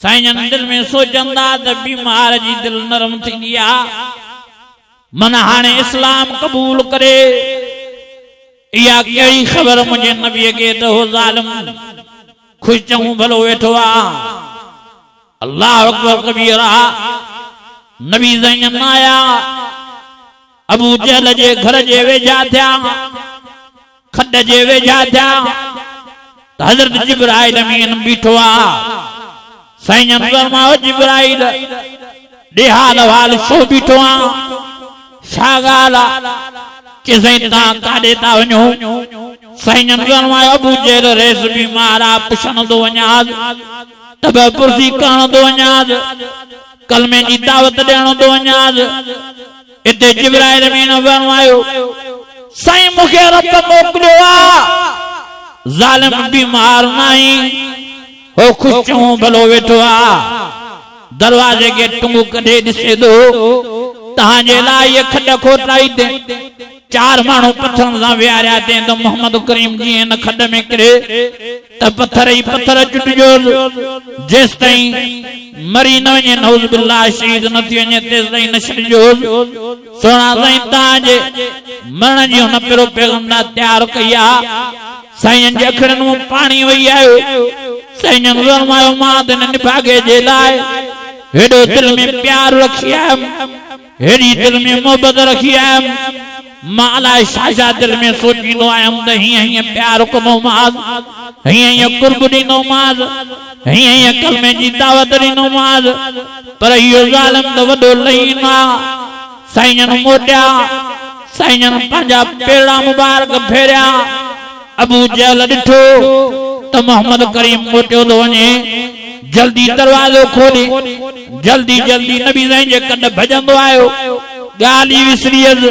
साईं जन दिल में सोचंदा त बीमार जी दिल नरम थींदी आहे, मन हाणे इस्लाम क़बूल करे। इहा कहिड़ी ख़बर मुंहिंजे नबीअ खे त हो ज़ालिम ख़ुशि चङो भलो वेठो आहे। अल्लाह अकबर कबीरा। नबी साईं जन आया, अबू जहल जे घर जे वेझा थिया, खॾ जे वेझा थिया त हज़रत जिब्राइल अमीन बीठो आहे। साईं जन फरमायो, जिब्राइल ॾे हाल वाल छो बीठो आहे, छा ॻाल्हि आहे? के साईं तव्हां काॾे था वञो? साईं जन फरमायो, अबू जहल रहिस बीमार आहे, पुछण थो वञासि, तब पुरज़ी करण थो वञासि, कलमे जी दावत ॾियण थो वञासि, इते जिब्राइल अमीन फरमायो साईं मूंखे रब मोकिलियो आ ज़ालिम बीमार नहीं हो खुश चऊं भलो वेठो आ दरवाजे के टुंगू कढे ॾिसे थो तव्हांजे लाइ इहे खॾ खोटाई ते चार माण्हू पत्थरनि सां विहारिया ते त मोहम्मद करीम जीअं न खॾ में किरे त पत्थर ई पत्थर चुटिजो जेसि ताईं मरी न वञे नऊज़ बिल्लाह शहीद न थी वञे तेसि ताईं न छॾिजो सोना साईं तव्हांजे मरण जी हुन पहिरो पैगंबर तयार कई आहे साईं जे अखियुनि में पाणी वही आयो साईं फरमायो मां त निभागे जे लाइ हेॾो दिल में प्यार रखी आयुमि हेॾी दिल में मोहबत रखी आयुमि मां अलाए छा दिल में सोचींदो आयुमि त हीअं हीअं प्यार कंदोमांसि हीअं हीअं कुर्ब ॾींदोमांसि हीअं हीअं कलमे जी दावत ॾींदोमांसि पर इहो ज़ालिम त वॾो लहीन आहे साईं मोटिया साईं पंहिंजा पेड़ा मुबारक फेरिया अबू जहल ॾिठो त मोहम्मद करीम मोटियो थो वञे जल्दी दरवाजो खोली जल्दी जल्दी नबी साईं जे कॾ भजंदो आयो ॻाल्हि विसरियसि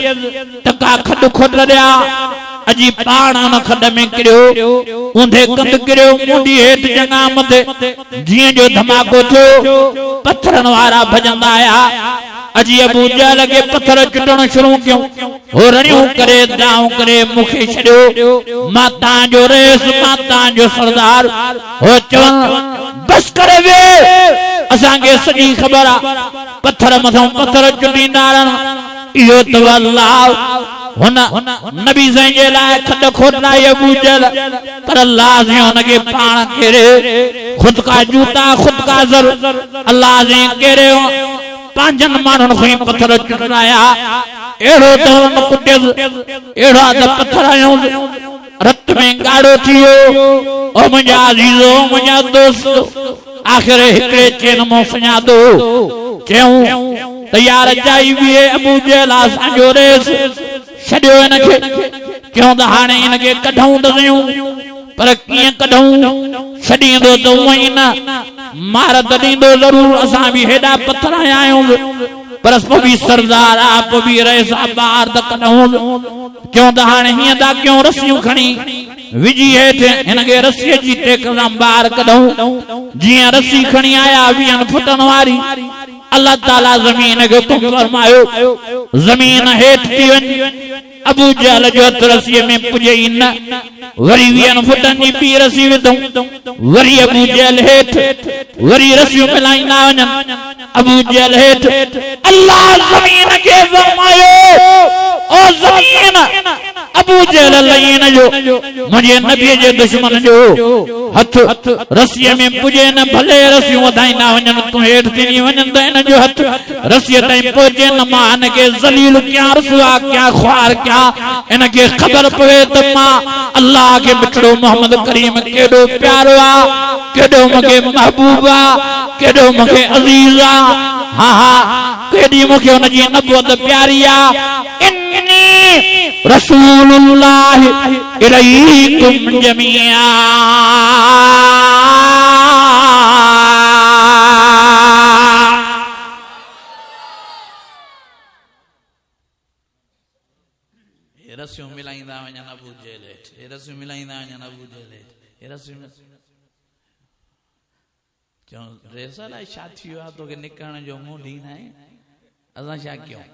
त का खॾ खोटरिया अजी पाण न खॾ में किरियो ऊंधे कंद किरियो मुंडी हेठि चङा मथे जीअं जो धमाको थियो पत्थरनि वारा भजंदा आया अजी अबू जहल खे पत्थर चुटण शुरू कयूं हो रड़ियूं करे दाऊं करे मूंखे छॾियो मां तव्हांजो रेस मां तव्हांजो सरदार हो चवनि बस करे वे असांखे सॼी ख़बर आहे पत्थर मथां पत्थर चुटींदा रहनि इहो त अल्लाह हुन नबी साईं जे लाइ खॾ खोटनाई अबू जहल पर अल्लाह से हुनखे पाण केरे खुद का जूता खुद का ज़र अल्लाह से केरे पंहिंजनि माण्हुनि खां पत्थर चुटाया अहिड़ो त हुन कुटियसि अहिड़ा त पत्थर आहियूं रत में ॻाढ़ो थी वियो ओ मुंहिंजा अज़ीज़ो मुंहिंजा दोस्त आख़िर हिकिड़े चैन मां सुञातो चयूं त यार जाई बीहे अबू जहल असांजो रेस छॾियो हिनखे चयूं त हाणे हिनखे कढूं त सयूं पर कीअं कढूं छॾींदो त उअं ई न मार त ॾींदो ज़रूर असां बि हेॾा पत्थर आया आहियूं पर पोइ सरदार आहे पोइ रेस आहे ॿार त कढूं चयूं त हाणे हीअं था कयूं रसियूं खणी विझी हेठि हिनखे रसीअ जी टेक सां ॿाहिरि कढूं जीअं रसी खणी आया 20 फुटनि वारी अल्लाह ताला ज़मीन खे हुकुम फरमायो ज़मीन हेठि थी वञ अबू जहल जो हथ रसीअ में पुॼे ई न वरी 20 फुटनि जी ॿी रसी विधऊं वरी अबू जहल हेठि वरी रसियूं मिलाईंदा वञनि अबू जहल हेठि अल्लाह ज़मीन खे फरमायो ओ ज़मीन अबू जहल लईन जो मुंहिंजे नबी जे दुश्मन जो हथ रसीअ में पुॼे न भले रसियूं वधाईंदा वञनि तूं हेठि थी वञनि त हिन जो हथ रसीअ ताईं पहुचे न मां हिनखे ज़लील कयां रसवा कयां ख्वार कयां हिनखे ख़बर पवे त मां अल्लाह खे मिठड़ो मोहम्मद करीम केॾो प्यारो आहे केॾो मूंखे महबूब आहे केॾो मूंखे अज़ीज़ आहे हा हा केॾी मूंखे हुनजी नबूवत प्यारी आहे रसूलुल्लाह इलैकुम जमीआ रसियूं मिलाईंदा वञनि अबू जहल हेठि रसियूं मिलाईंदा वञनि अबू जहल हेठि रसियूं चऊं रेस लाइ छा थी वियो आहे तोखे निकिरण जो मुंहुं ॾींदा आहिनि असां छा कयूं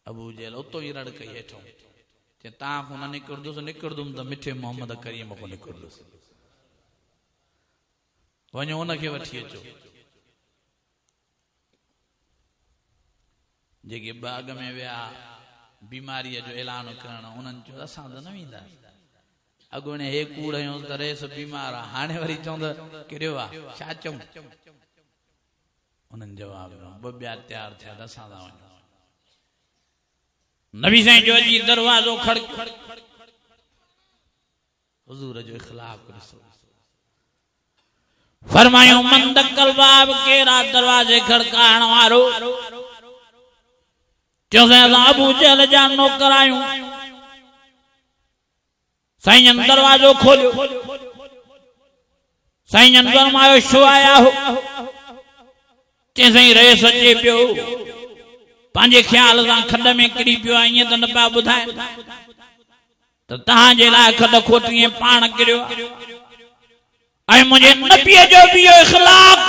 अबू जहल उतो ई रड़ कई हेठो चए तव्हां खां न निकिरंदुमि त मिठे मोहम्मद करीम खां निकिरंदुसि वञो हुनखे वठी अचो जेके बाग में विया बीमारीअ जो ऐलान करणु उन्हनि चयो असां त न वेंदासीं अॻोणे हे कूड़ आहियूं त रेस बीमार आहे हाणे वरी चवंदा किरियो आहे छा चऊं उन्हनि जवाब ॿ ॿिया तयार थिया त असां था वञूं नबी साईं जो अची दरवाज़ो खड़ हुजूर जो इख़लाक़ ॾिसो फरमायो मंदकल बाब केरा दरवाजे खड़काइण वारो चयोसीं असां अबू जहल जा नौकर आहियूं साईं दरवाजो खोलियो साईं फरमायो छो आया हो चईं साईं रेस अचे पियो पांजे ख्याल सां खड में किरी पियो आहे ईअं त न पिया ॿुधाइनि त तव्हांजे लाइ खड खोटीअ पाण किरियो ऐं मुंहिंजे नबीअ जो बि इहो इख़लाक़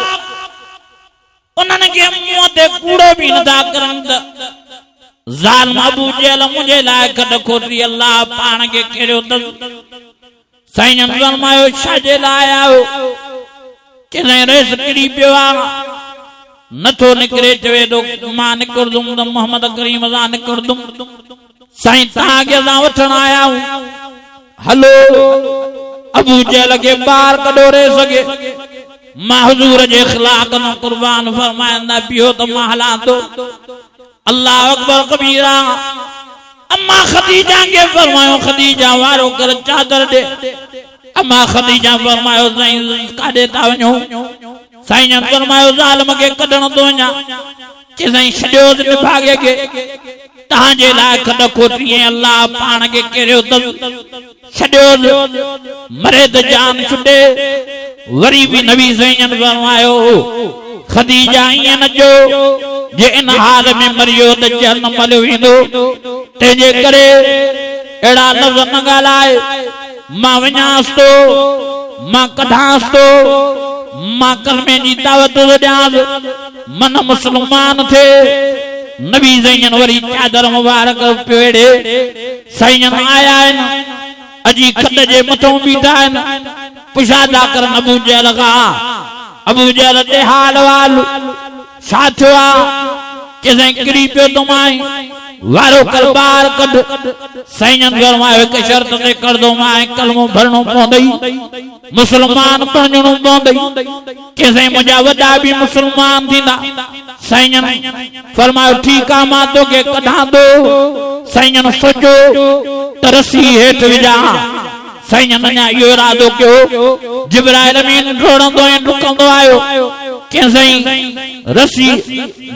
उन्हनि खे मुंहं ते कूड़ो बि नथा करनि त ज़ालिम अबू जहल मुंहिंजे लाइ खड खोटी अल्लाह पाण खे किरियो अथसि साईं जन फरमायो छाजे लाइ आयो किने रेस किरी पियो आहे नथो निकिरे चवे थो मां निकिरंदुमि त मोहम्मद करीम सां निकिरंदुमि साईं तव्हांखे असां वठण आया आहियूं हलो अबू जहल खे ॿाहिरि कढो रेस खे मां हुजूर जे इख़लाक़ न कुर्बान फरमाईंदा पियो त मां हलां थो अल्लाह अकबर कबीरा अम्मा खदीजा खे फरमायो खदीजा वारो कर चादर दे अम्मा खदीजा फरमायो साईं काॾे था वञो साईं जन फरमायो ज़ालिम खे कढण थो वञा कि साईं छॾियोसि विभागे खे तव्हांजे लाइ खड खोटी अल्लाह पाण खे किरियो अथसि छॾियोसि मरे त जान छुटे वरी बि नबी साईं जन फरमायो खदीजा ईअं न जो जे इन हाल में मरियो त जहन्नम हलियो वेंदो तंहिंजे करे अहिड़ा लफ़्ज़ न ॻाल्हाए मां वञांसि थो मां कढांसि थो मां कलमे जी दावत ॾियांसि मन मुस्लमान थे नबी साईं जन वरी चादर मुबारक पेड़े साईं जन आया आहिनि अजी खड जे मथां बीठा आहिनि पुछादा करनि अबू जहल खां अबू जहल ते हाल वाल छा थियो आहे कि साईं किरी पियो तो मां वारो कर ॿाहिरि कढ साईं जन फरमायो हिक शर्त ते करदो मां कलमो भरणो पवंदई मुस्लमान बणजणो पवंदई कि साईं मुंहिंजा वॾा बि मुस्लमान थींदा साईं जन फरमायो ठीकु आहे मां तोखे कढां थो साईं जन सोचो त रसी हेठि विझां साईं जन अञा इहो इरादो कयो जिब्राइल अमीन डोड़ंदो ऐं डुकंदो आयो कि साईं रसी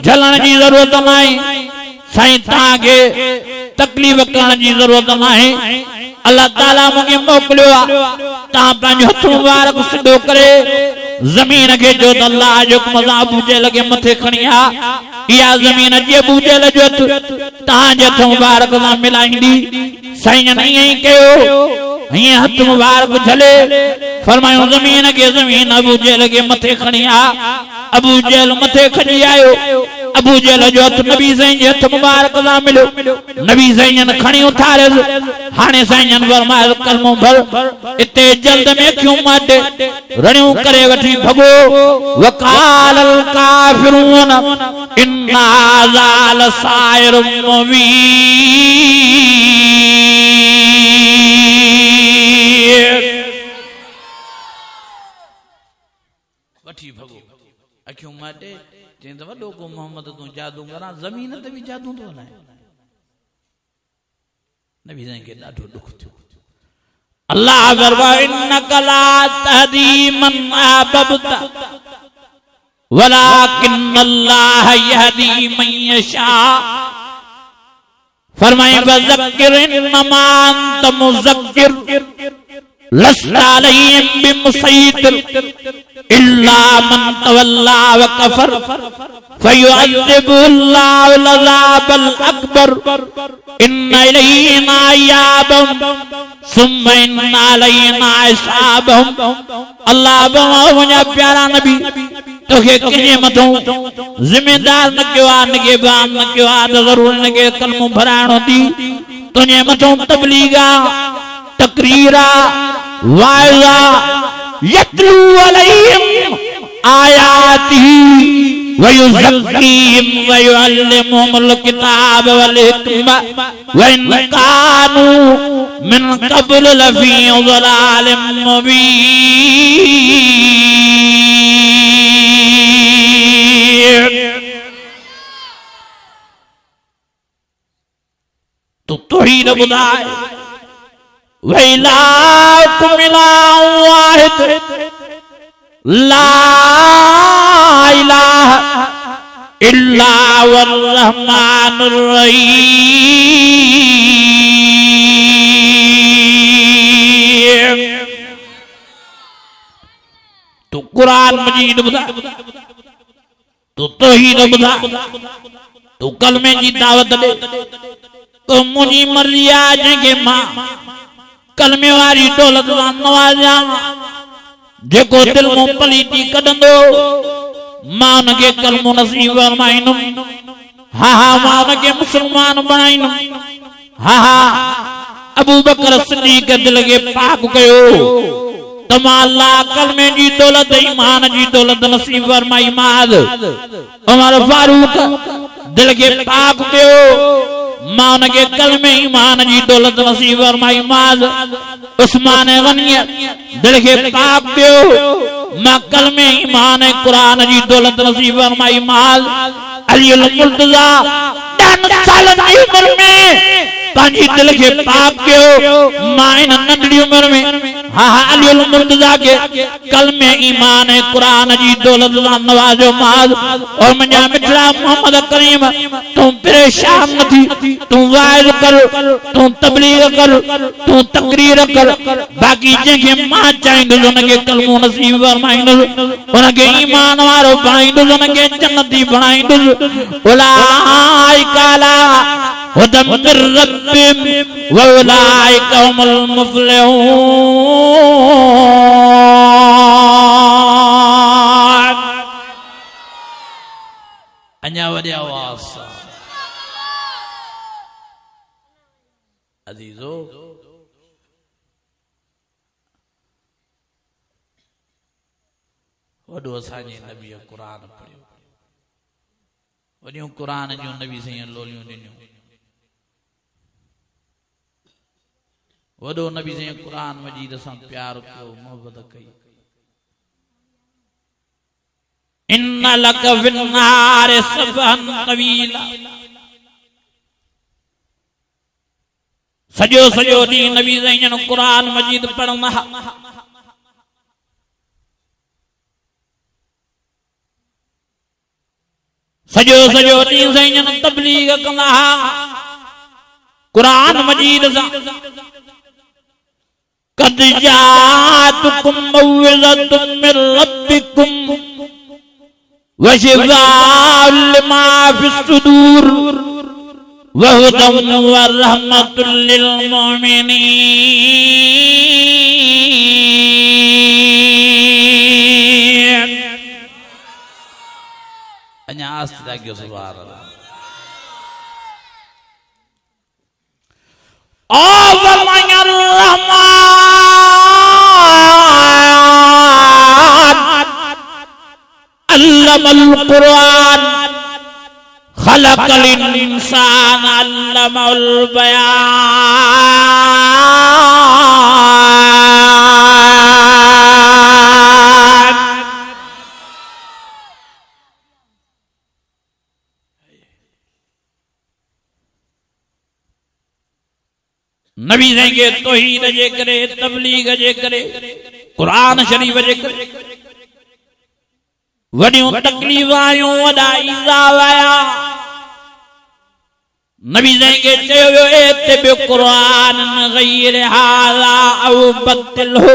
झलण जी ज़रूरत न आहे साईं तव्हांखे तकलीफ़ करण जी ज़रूरत न आहे अल्लाह ताला मूंखे मोकिलियो आहे तव्हां पंहिंजो हथ मुबारक सिधो करे ज़मीन खे जो त अल्लाह जो हुक्म सां अबू जहल खे मथे खणी आ इहा ज़मीन जी अबू जहल जो हथ तव्हांजे हथ मुबारक सां मिलाईंदी साईं जन ईअं ई कयो हीअं हथ मुबारक झले फरमायो ज़मीन खे ज़मीन अबू जहल खे मथे खणी आ अबू जहल मथे खणी आयो अबू जहल जो हथ नबी साईं जे हथ मुबारक सां मिलियो नबी साईं जन खणी उथारियसि हाणे साईं जन फरमायो कलमो भर इते जल्द में क्यों माटे रणियूं करे वठी भगो वकालल काफिरून इन्ना ज़ाल साइर मुबीन वठी भगो अखियूं माटे चेंद वडो को मोहम्मद तू जादू करा जमीन ते भी जादू तो ना नबी साईं के ॾाढो दुख थियो अल्लाह फरमाए इन्नक ला तहदी मन अहबब्ता वलाकिन अल्लाह यहदी मन यशा फरमाए वज़क्किर इन्नमा अंत मुज़क्किर लस्ता अलैहिम बिमुसैतिर इल्ला मन तवल्ला व कफर फयुअज़्ज़िबुहुल्लाहु अज़ाबल अकबर इन्ना इलैना इयाबहुम सुम्मा इन्ना अलैना हिसाबहुम अल्लाह मुंहिंजा प्यारा नबी तोखे कंहिंजे मथां ज़िम्मेदार न कयो आहे निगहबान न कयो आहे त ज़रूर हिनखे कलमो भराइणो थी तुंहिंजे मथां तबलीग आहे तकरीर आहे वाइज़ आहे यतलू अलैहिम आयातिही वयुज़क्कीहिम वयुअल्लिमुहुमुल किताब वल हिकमा व इन कानू मिन क़ब्ल लफ़ी ज़लालिम मुबीन तो तौहीद ॿुधाए वइलाकुम इलाहुन वाहिद ला इलाहा इल्ला हुवल रहमानुर रहीम तो कुरान मजीद बुधा तो तौहीद बुधा तू कलमे जी दावत दे तो मुझी मर्जी आ जंहिंखे मां कलमे वारी दौलत सां नवाज़ां जेको दिल मूं पलीती कढंदो मां उनखे कलमो नसीब फरमाईंदुमि हा हा मां उनखे मुसलमान बणाईंदुमि हा हा अबू बकर सिद्दीक़ दिल खे पाक कयो त मां अल्लाह कलमे जी दौलत ईमान जी दौलत नसीब फरमाई माद उमर फारूक दिल के पाक कयो मां उनके कलमे ईमान जी दौलत नसीब फरमाई माद उस्मान गनी दिल के पाक कयो मां कलमे ईमान कुरान जी दौलत नसीब फरमाई माद अली अल मुर्तजा 10 साल की उम्र में पांजी दिल के पाक कयो मां इन नंढड़ी उम्र में हा हा अली अल मुर्तजा के कलमे ईमान कुरान जी दौलत सां नवाजो माद और मुंहिंजा मिठड़ा मोहम्मद करीम तू परेशान न थी तू वाइज कर तू तबलीग कर तू तकरीर कर बाकी जंहिंखे मां चाहींदुसि उनखे कलमो नसीब फरमाईंदुसि उनखे ईमान वारो बणाईंदुसि उनखे जन्नती बणाईंदुसि उलाइका अला हुदम मिर रब्बिहिम व उलाइका हुमुल मुफ़्लिहून। अञा वॾी आवाज़ सां अज़ीज़ो वॾो असांजे नबीअ क़ुर पढ़ियो वॾियूं क़ुर जूं नबी साईं लोलियूं ॾिनियूं वॾो नबी साईं क़ुर मजीद सां प्यार कयो मोहब्बत कई इन्न लक फिन्नार सफ़हन तवीला सॼो सॼो ॾींहुं नबी साईं क़ुर मजीद पढ़ंदा सॼो सॼो ॾींहुं साईं तबलीग कंदा क़ुर मजीद सां कद जातकुम मौइज़तुम मिर रब्बिकुम व शिफ़ाउन लिमा फ़िस्सुदूर व हुदम व रहमतुल लिल मुमिनीन। अञा आस्ते जागियो सुभान अल्लाह ओ वमन रहमान अल्लमल कुरान खलकल इंसान अल्लमल बयान। नबी साईं के तौहीद जे करे तबलीग जे करे कुरान शरीफ जे करे वॾियूं तकलीफ़ आयूं वॾा ईज़ा आया नबी साईं के चयो वियो इत्तिबि क़ुरान गैर हाज़ा औ बद्दिलहु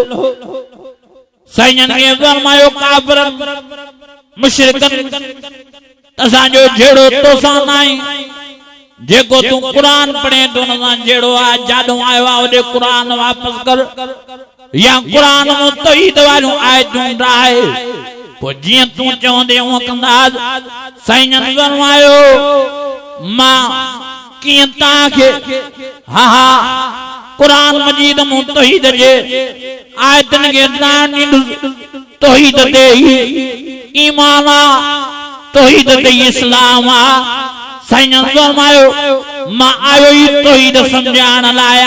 साईं के फरमायो काफ़िरन मुशरिकन असांजो जहिड़ो तोसां नाहे जेको तू कुरान पढ़े तो न जेड़ो आ जादू आयो आ ओदे कुरान वापस कर या कुरान में तौहीद वाली आयतूं डाहे पो जियां तू चवंदे हूं कंदास साईं ने फरमायो मां कियां ताके हा हा कुरान मजीद में तौहीद जे आयतन के दान तौहीद दे ईमान तौहीद दे इस्लाम साईं फरमायो मां आयो ही तौहीद समझाण लाइ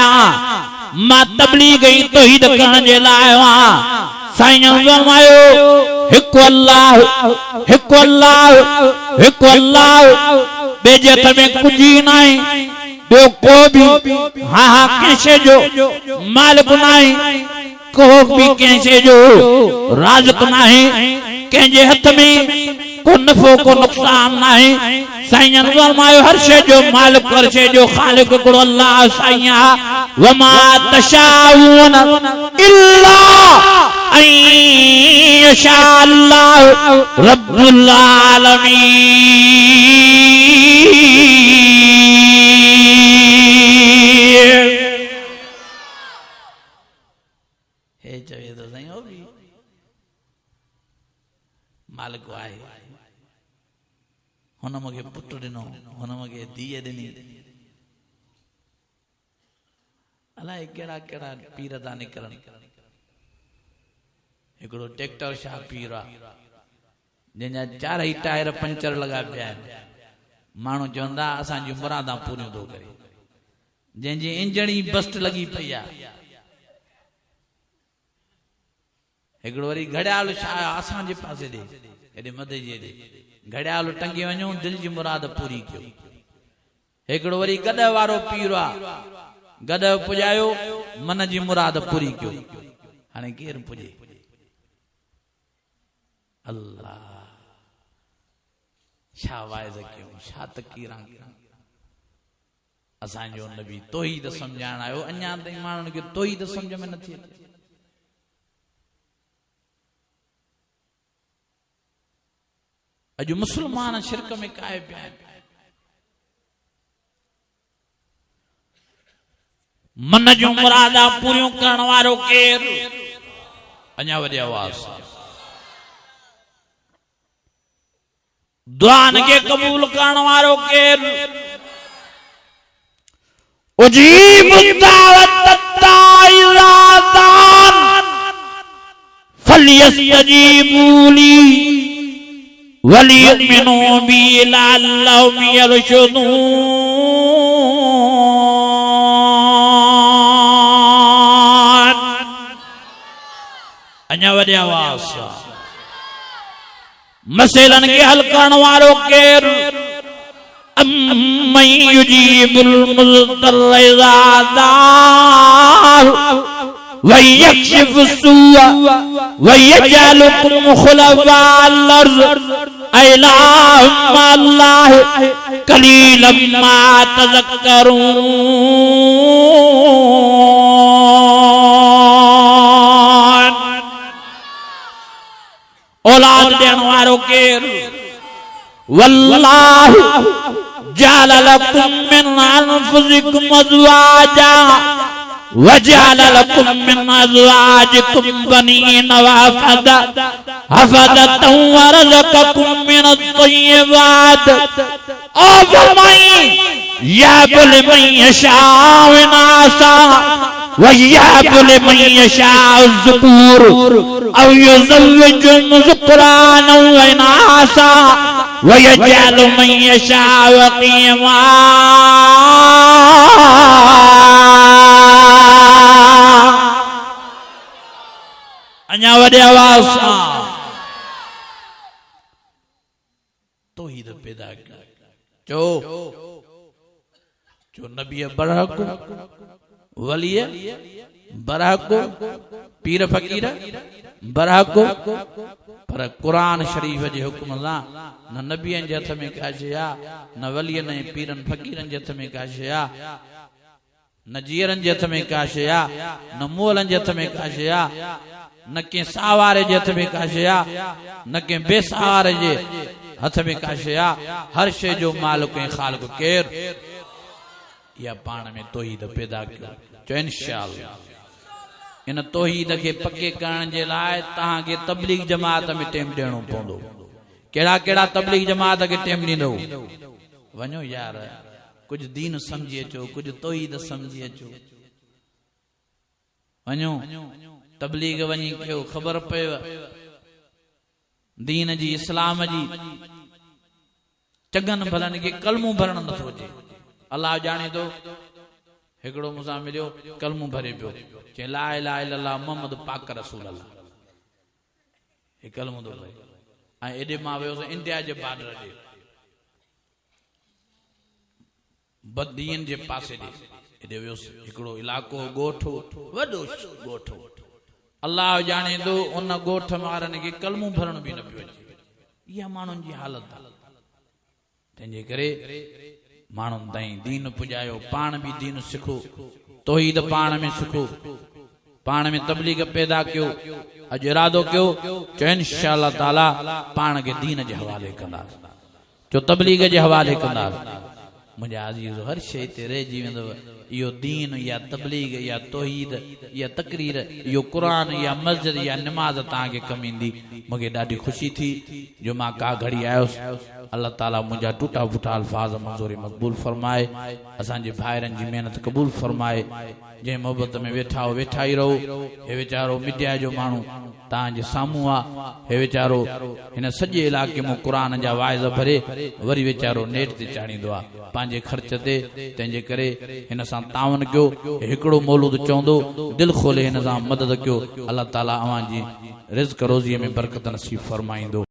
मां तबलीग ही तौहीद करण जे लाइ साईं फरमायो हिकु अल्लाह हिकु अल्लाह हिकु अल्लाह बेजत में कुछ ही नहीं ॿियो को भी हा हा कंहिं जो मालिक नहीं को भी कंहिं जो राज़िक़ नहीं कंहिंजे हथ में को नफ़ो को नुक़सान नहीं साईं फरमायो हर शइ जो मालिक हर शइ जो ख़ालिक हिकिड़ो अल्लाह साईं वमा तशाऊन इल्ला अन यशा अल्लाह रब्बुल आलमीन। मालिक आहे हुन मूंखे पुट ॾिनो हुन मूंखे धीअ ॾिनी अलाए कहिड़ा कहिड़ा पीर था निकिरनि हिकिड़ो ट्रैक्टर शाह पीर आहे जंहिंजा चारई टायर पंचर लॻा पिया आहिनि माण्हू चवंदा असांजी मुरादां पूरियूं थो करे जंहिंजी इंजण ई बस्ट लॻी पई आहे हिकिड़ो वरी घड़ियाल शाह असांजे पासे ॾे हेॾे मथे जे ॾे घड़ियाल टंगी वञूं दिलि जी मुराद पूरी कयो हिकिड़ो वरी गॾ वारो पीर आहे गॾ पुॼायो मन जी मुराद पूरी कयो हाणे केरु पुॼे अल्लाह छा वाइज़ कयूं छा तकीरां कयूं असांजो नबी तौहीद सम्झाइण आयो अञा ताईं माण्हुनि खे तौहीद सम्झ में नथी अचे अॼु मुस्लमान शिरक में काए पिया आहिनि मन जूं मुरादां पूरियूं करण वारो केरु अञा वॾी आवाज़ दुआन के कबूल करण वारो केरु उजीब दावत ताइलादान फलियस्तजीबू ली वलियुमिनू बी लअल्लहुम यरशुदून अञा वॾी आवाज़ मसइलन के हल करण वारो केरु अम्मन युजीबुल मुज़्तर्र इज़ा दाअ व यक्शिफु सुअ व यजअलुकुम खुलफाअल अर्ज़ अइलाहुम मअल्लाह कलीलन मा तज़क्करून औलाद देने वालों केरु वल्लाह जअल लकुम मिन अनफुसिकुम अज़वाजा वजअल लकुम मिन अज़वाजिकुम बनीन व हफदतन व रज़क़कुम मिन अत-तय्यिबात ओ फरमाई यहबु लिमन यशाअ इनासा वयहब लिमन यशाअ ज़ुकूर औ युज़व्विजुहुम ज़ुक्राना व इनासा वयजअलु मन यशाअ अक़ीमा अञा वॾी आवाज़ सां तौहीद पैदा कयो जो नबी बरहक वलिय बरहक पीर फकीर बरहक पर कुरान शरीफ जे हुक्म सां न नबियनि जे हथ में का शइ आहे न वलियनि ऐं पीरनि फकीरनि जे हथ में का शइ आहे न जीअरनि जे हथ में का शइ आहे न मोलनि जे हथ में का शइ आहे न कंहिं सावारे जे हथ में का शइ आहे न कंहिं बेसहारे जे हथ में का शइ आहे हर शइ जो मालिक ऐं ख़ालिक केरु या पाण में तौहीद पैदा कयो चो इंशाअल्लाह इन तौहीद के पक्के करण जे लाइ तव्हांखे तबलीग जमात में टेम ॾियणो पवंदो कहिड़ा कहिड़ा तबलीग जमात के टेम ॾींदो वञो यार कुछ दीन समझी अचो कुछ तौहीद समझी अचो वञो तबलीग वञी कयो ख़बर पयो दीन जी इस्लाम जी चङनि भलनि खे कलमू भरण नथो अचे अल्लाह जाने तो हिकिड़ो मूंसां मिलियो कलमू भरे पियो चए ला इलाहा इल्लल्लाह मुहम्मद पाक रसूल अल्लाह हे कलमू थो भरे ऐं एॾे मां वियोसि इंडिया जे बॉर्डर ॾे बदीन जे पासे ॾे एॾे वियोसि हिकिड़ो इलाइक़ो ॻोठ वॾो ॻोठ अल्लाह जाने तो उन ॻोठ वारनि खे कलमू भरण बि न पियो अचे इहा माण्हुनि जी हालत आहे तंहिंजे करे माण्हुनि ताईं दीन पुॼायो पाण बि दीन सिखो तौहीद पाण में सिखो पाण में तबलीग पैदा कयो अॼु इरादो कयो चो इंशाअल्लाह ताला पाण खे दीन जे हवाले कंदासीं चो तबलीग जे हवाले कंदासीं मुंहिंजा अज़ीज़ हर शइ ते रहिजी वेंदव यो दीन या तबलीग या तौहीद या तकरीर यो कुरान या मस्जिद या नमाज ताके कम इंदी मूंखे ॾाढी ख़ुशी थी जो मां का घड़ी आयुसि अल्लाह ताला मुंहिंजा टूटा फूटा अल्फाज मंज़ूरी मक़बूल फरमाए असांजे भाइरनि जी महिनत क़बूल फरमाए जंहिं मोहब्बत में वेठा हो वेठा ई रहो हे वीचारो मीडिया जो माण्हू तव्हांजे साम्हूं आहे हे वीचारो हिन सॼे इलाइक़े में क़ुरान जा वाइज़ भरे वरी वीचारो नेट ते चाढ़ींदो आहे पंहिंजे ख़र्च ते तंहिंजे करे हिन सां तावन कयो हिकिड़ो मौलूद चवंदो दिलि खोले हिन सां मदद कयो अल्लाह ताला अव्हां जी रिज़्क़ रोज़ीअ में बरकत नसीब फरमाईंदो।